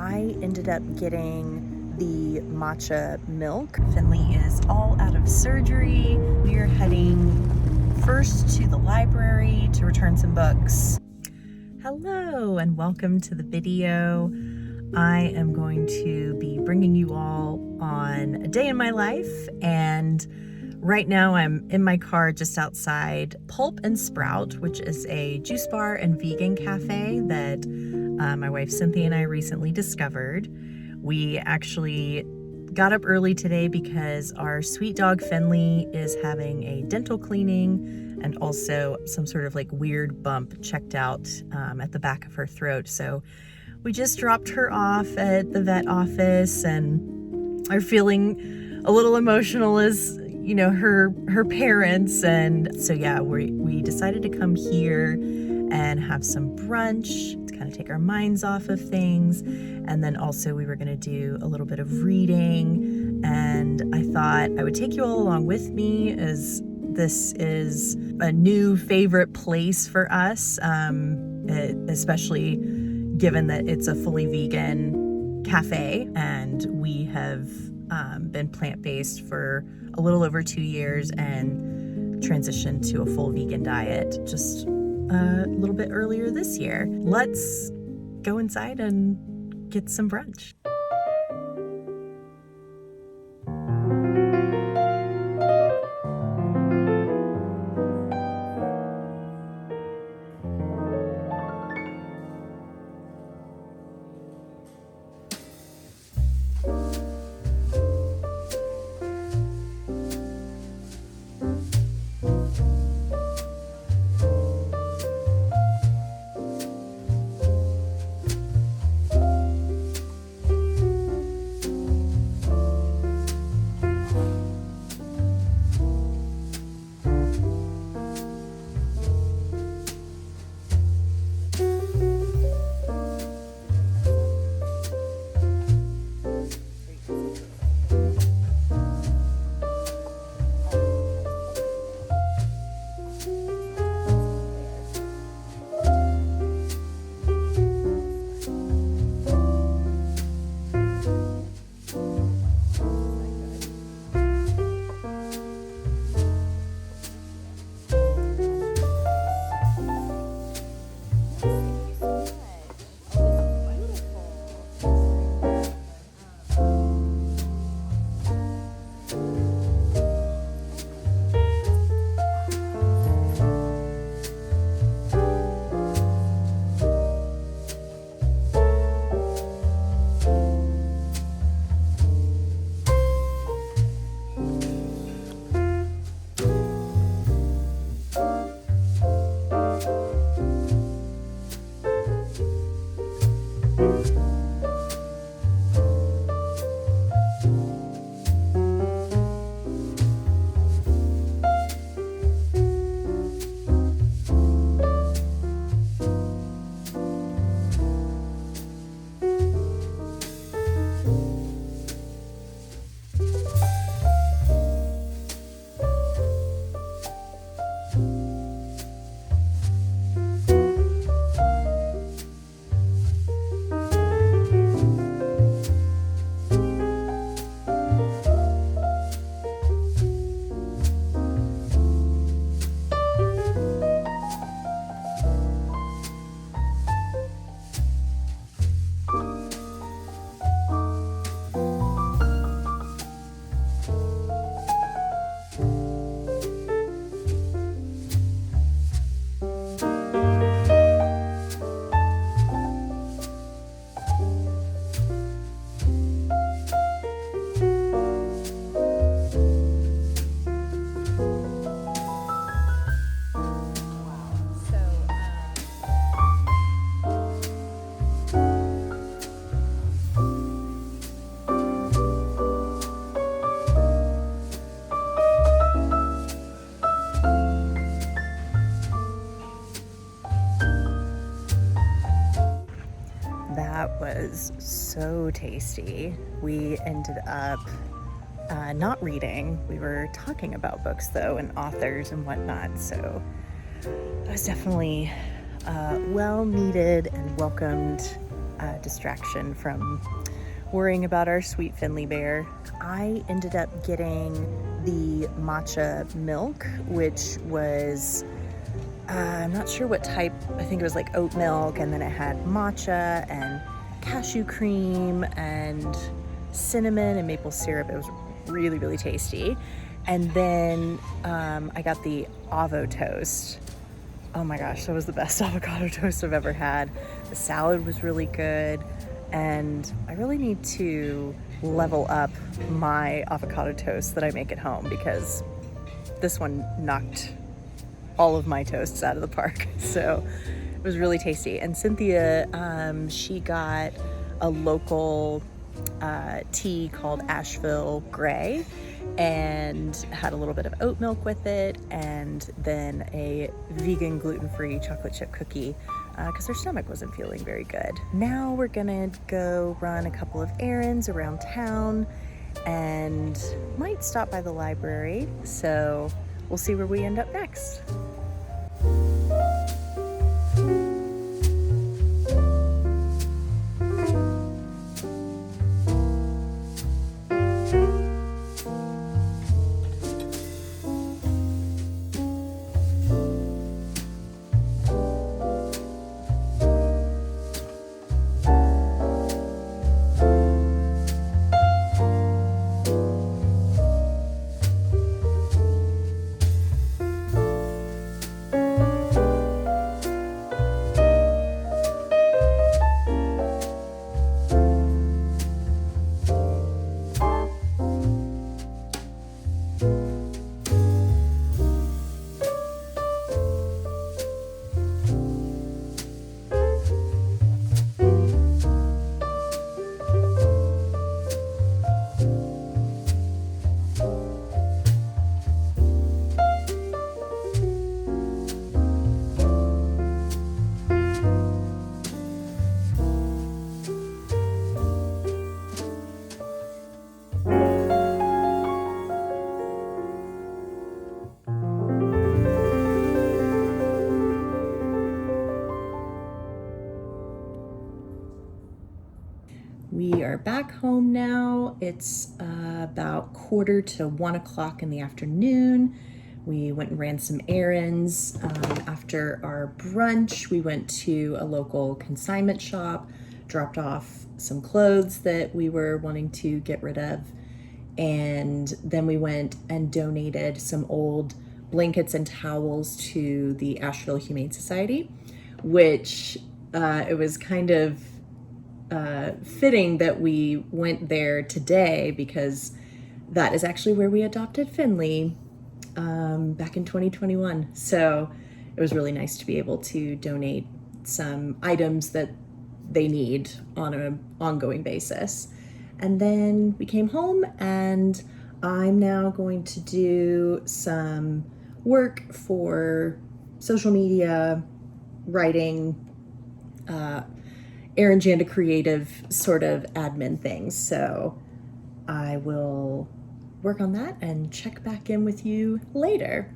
I ended up getting the matcha milk. Finley is all out of surgery. We are heading first to the library to return some books. Hello and welcome to the video. I am going to be bringing you all on a day in my life, and right now I'm in my car just outside Pulp and Sprout, which is a juice bar and vegan cafe that my wife Cynthia and I recently discovered. We actually got up early today because our sweet dog Finley is having a dental cleaning and also some sort of like weird bump checked out at the back of her throat. So we just dropped her off at the vet office and are feeling a little emotional as, you know, her parents. And so yeah, we decided to come here and have some brunch to kind of take our minds off of things. And then also we were going to do a little bit of reading, and I thought I would take you all along with me as this is a new favorite place for us, especially given that it's a fully vegan cafe, and we have been plant-based for a little over 2 years and transitioned to a full vegan diet just a little bit earlier this year. Let's go inside and get some brunch. That was so tasty. We ended up not reading. We were talking about books though and authors and whatnot, so it was definitely well needed and welcomed distraction from worrying about our sweet Finley bear. I ended up getting the matcha milk, which was, I'm not sure what type, I think it was like oat milk, and then it had matcha and cashew cream and cinnamon and maple syrup. It was really, really tasty. And then I got the avo toast. Oh my gosh, that was the best avocado toast I've ever had. The salad was really good. And I really need to level up my avocado toast that I make at home, because this one knocked all of my toasts out of the park. So it was really tasty. And Cynthia, she got a local tea called Asheville Gray, and had a little bit of oat milk with it, and then a vegan gluten-free chocolate chip cookie, because her stomach wasn't feeling very good. Now we're gonna go run a couple of errands around town and might stop by the library, so we'll see where we end up next. We are back home now. It's about 1:45 in the afternoon. We went and ran some errands. After our brunch, we went to a local consignment shop, dropped off some clothes that we were wanting to get rid of, and then we went and donated some old blankets and towels to the Asheville Humane Society, which it was kind of fitting that we went there today, because that is actually where we adopted Finley back in 2021. So it was really nice to be able to donate some items that they need on an ongoing basis. And then we came home, and I'm now going to do some work for social media, writing, Erin Janda creative sort of admin things. So I will work on that and check back in with you later.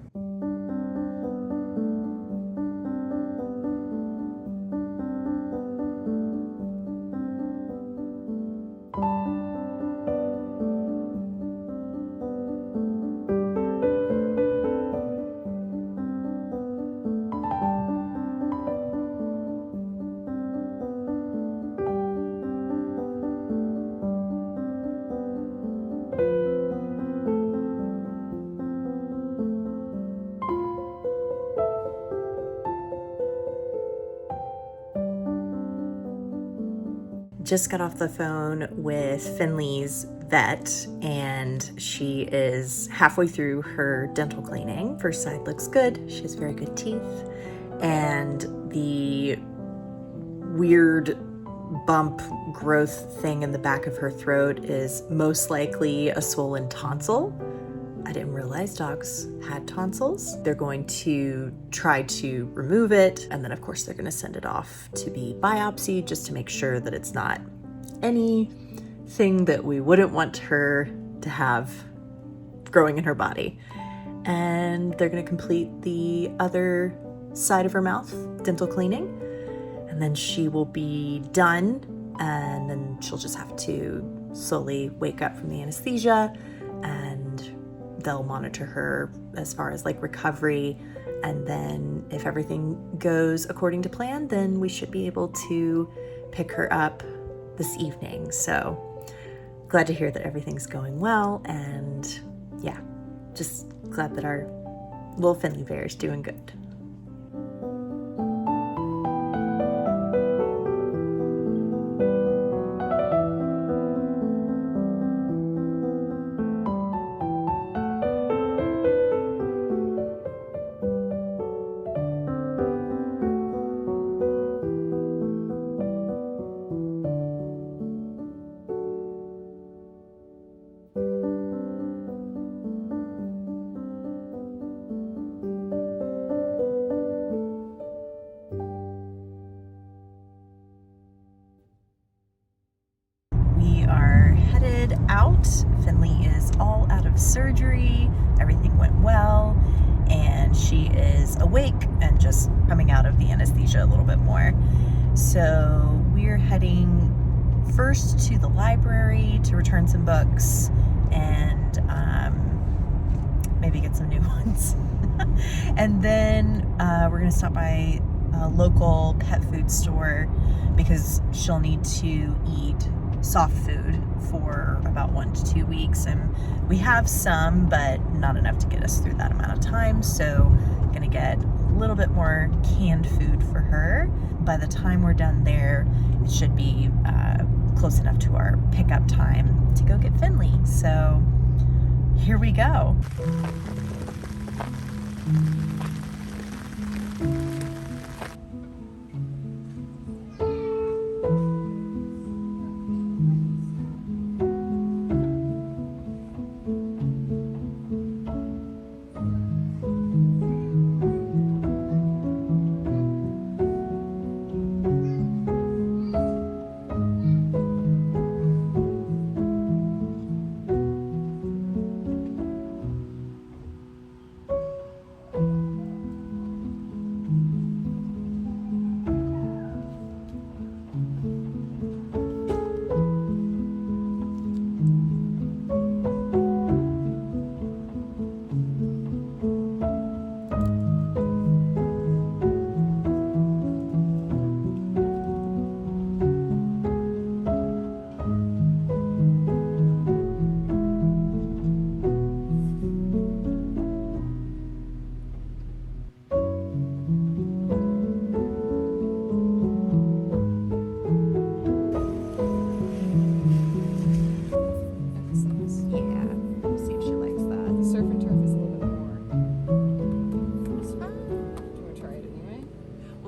Just got off the phone with Finley's vet, and she is halfway through her dental cleaning. First side looks good. She has very good teeth, and the weird bump growth thing in the back of her throat is most likely a swollen tonsil. I didn't realize dogs had tonsils. They're going to try to remove it, and then of course they're going to send it off to be biopsied just to make sure that it's not anything that we wouldn't want her to have growing in her body. And they're going to complete the other side of her mouth dental cleaning, and then she will be done and then she'll just have to slowly wake up from the anesthesia, and they'll monitor her as far as like recovery. And then if everything goes according to plan, then we should be able to pick her up this evening. So glad to hear that everything's going well, and yeah, just glad that our little Finley bear is doing good. We are headed out. Finley is all out of surgery. Everything went well, and she is awake and just coming out of the anesthesia a little bit more. So we're heading first to the library to return some books and maybe get some new ones. And then we're gonna stop by a local pet food store because she'll need to eat soft food for about 1 to 2 weeks, and we have some, but not enough to get us through that amount of time. So gonna get a little bit more canned food for her. By the time we're done there, it should be close enough to our pickup time to go get Finley. So here we go.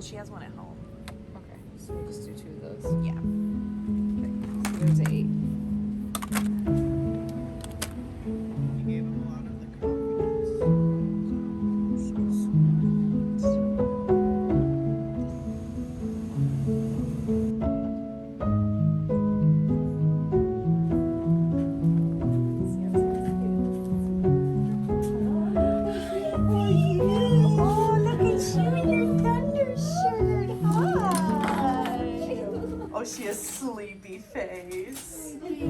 She has one at home. Okay, so we'll just do 2 of those. Yeah. Okay, so there's 8. You gave him a lot of the confidence. So Oh, look at you in your thunder shirt. Hi. Oh, she has sleepy face. Hi, baby.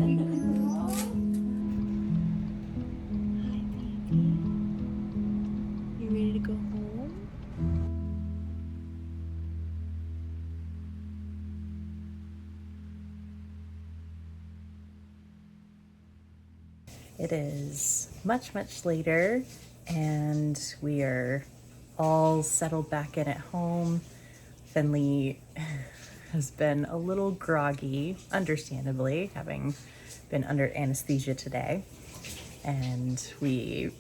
You ready to go home? It is much later, and we are all settled back in at home. Finley has been a little groggy, understandably, having been under anesthesia today. And we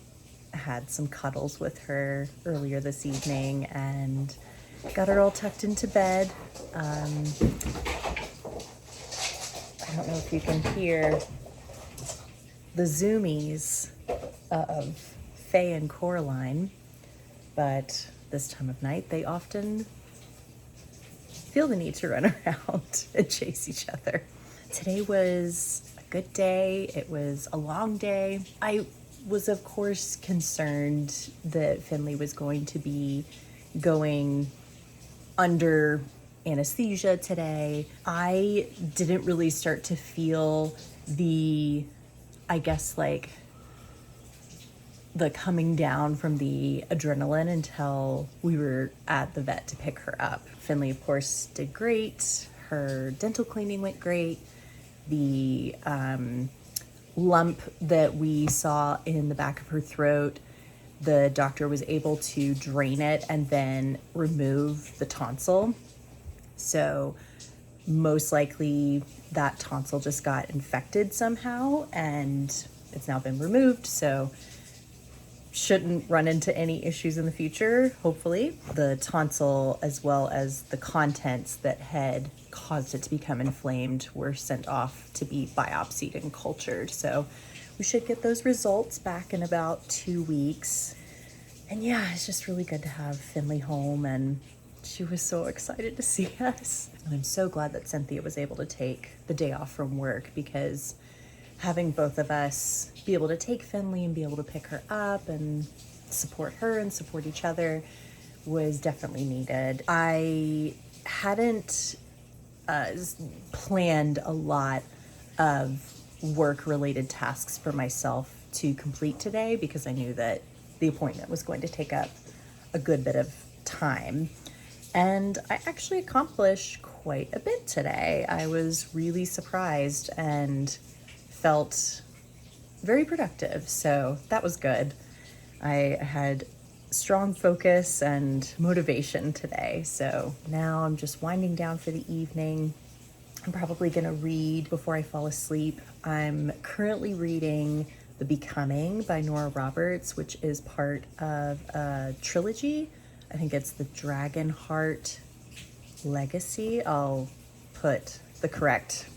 had some cuddles with her earlier this evening and got her all tucked into bed. I don't know if you can hear the zoomies of Faye and Coraline, but this time of night they often feel the need to run around and chase each other. Today was a good day. It was a long day. I was of course concerned that Finley was going to be going under anesthesia today. I didn't really start to feel the, I guess, like the coming down from the adrenaline until we were at the vet to pick her up. Finley, of course, did great. Her dental cleaning went great. The lump that we saw in the back of her throat, the doctor was able to drain it and then remove the tonsil. So most likely that tonsil just got infected somehow and it's now been removed. So shouldn't run into any issues in the future, hopefully. The tonsil, as well as the contents that had caused it to become inflamed, were sent off to be biopsied and cultured. So we should get those results back in about 2 weeks. And yeah, it's just really good to have Finley home, and she was so excited to see us. And I'm so glad that Cynthia was able to take the day off from work, because having both of us be able to take Finley and be able to pick her up and support her and support each other was definitely needed. I hadn't planned a lot of work-related tasks for myself to complete today, because I knew that the appointment was going to take up a good bit of time. And I actually accomplished quite a bit today. I was really surprised and felt very productive, so that was good. I had strong focus and motivation today, so now I'm just winding down for the evening. I'm probably gonna read before I fall asleep. I'm currently reading The Becoming by Nora Roberts, which is part of a trilogy. I think it's the Dragon Heart Legacy. I'll put the correct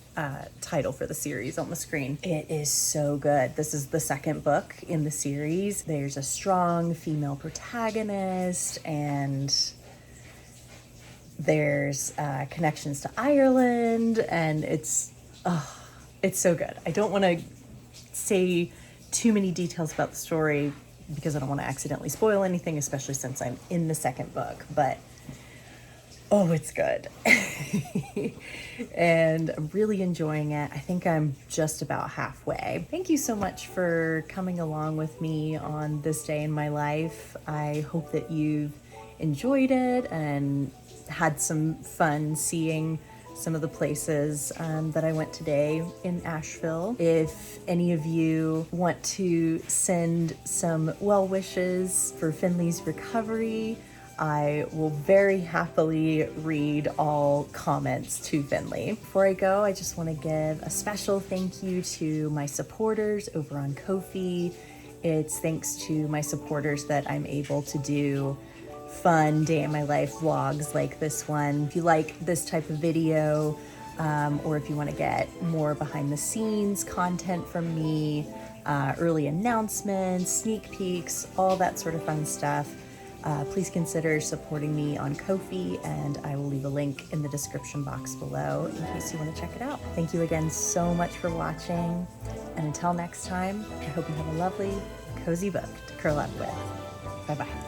title for the series on the screen. It is so good. This is the second book in the series. There's a strong female protagonist, and there's connections to Ireland, and it's so good. I don't want to say too many details about the story because I don't want to accidentally spoil anything, especially since I'm in the second book, but oh, it's good. And I'm really enjoying it. I think I'm just about halfway. Thank you so much for coming along with me on this day in my life. I hope that you've enjoyed it and had some fun seeing some of the places that I went today in Asheville. If any of you want to send some well wishes for Finley's recovery, I will very happily read all comments to Finley. Before I go, I just want to give a special thank you to my supporters over on Ko-fi. It's thanks to my supporters that I'm able to do fun day in my life vlogs like this one. If you like this type of video, or if you want to get more behind the scenes content from me, early announcements, sneak peeks, all that sort of fun stuff, please consider supporting me on Ko-fi, and I will leave a link in the description box below in case you want to check it out. Thank you again so much for watching, and until next time, I hope you have a lovely, cozy book to curl up with. Bye-bye.